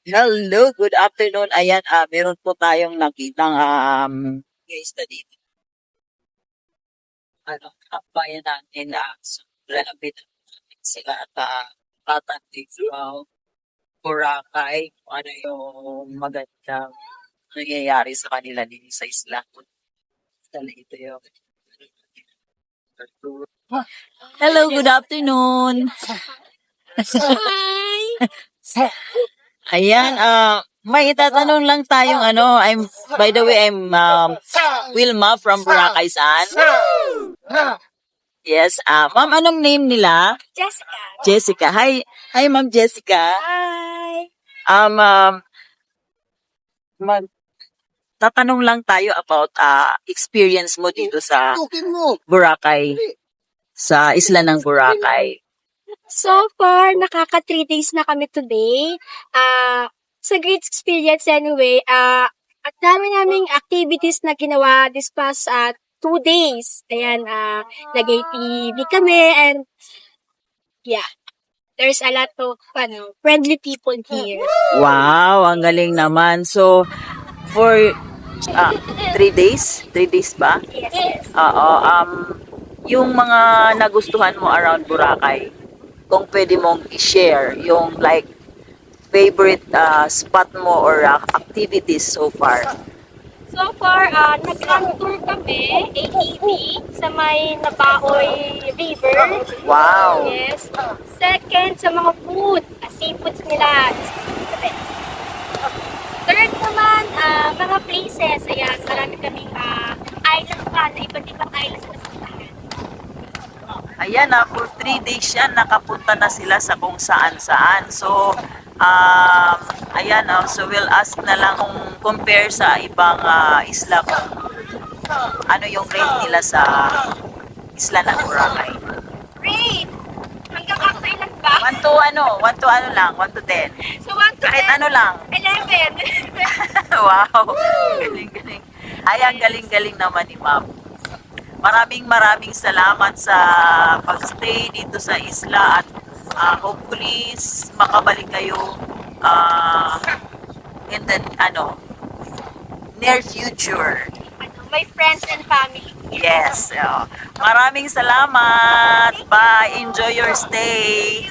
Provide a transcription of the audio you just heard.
Hello, good afternoon. Ayan, meron po tayong nakitang case study. Ano, kabayan natin na lalapit sila at tatanggit from Boracay. Kung ano yung magandang nangyayari sa kanila din sa isla. Dala ito yung Hello, good afternoon. Ayan, may itatanong lang tayong by the way, I'm Wilma from Boracay San. Yes, ma'am, anong name nila? Jessica. Jessica. Hi, ma'am Jessica. Hi. Um, mag tatanong lang tayo about experience mo dito sa Boracay, sa isla ng Boracay. So far, nakaka 3 days na kami today. It's a great experience anyway. At dami naming activities na ginawa this past 2 days. Ayan, nag-ATV kami and yeah, there's a lot of friendly people here. Wow, ang galing naman. So, for 3 days? 3 days ba? Yes. Oo, yung mga nagustuhan mo around Boracay, kung pwede mong i-share yung like favorite spot mo or activities so far. So far, nag-grand tour kami, ATV, sa may Nabaoy River. Wow! Yes. Second, sa mga food, seafoods nila, is the best. Third naman, mga places. Ayan, marami kaming island pa na iba't ibang islands na puntahan. Ayan for 3 days yan, nakapunta na sila sa kung saan-saan. So, ayan so we'll ask na lang kung compare sa ibang isla kung ano yung rate nila sa isla ng Boracay. Great! Hanggang ang island ba? 1 to 1 lang, 1 to 10. So, 1 to Kahit 10, ano lang. 11. Wow! Galing-galing. Ay, ang galing-galing naman ni ma'am. Maraming salamat sa pagstay dito sa isla at hopefully makabalik kayo in the near future. My friends and family. Yes. Maraming salamat. Bye. Enjoy your stay.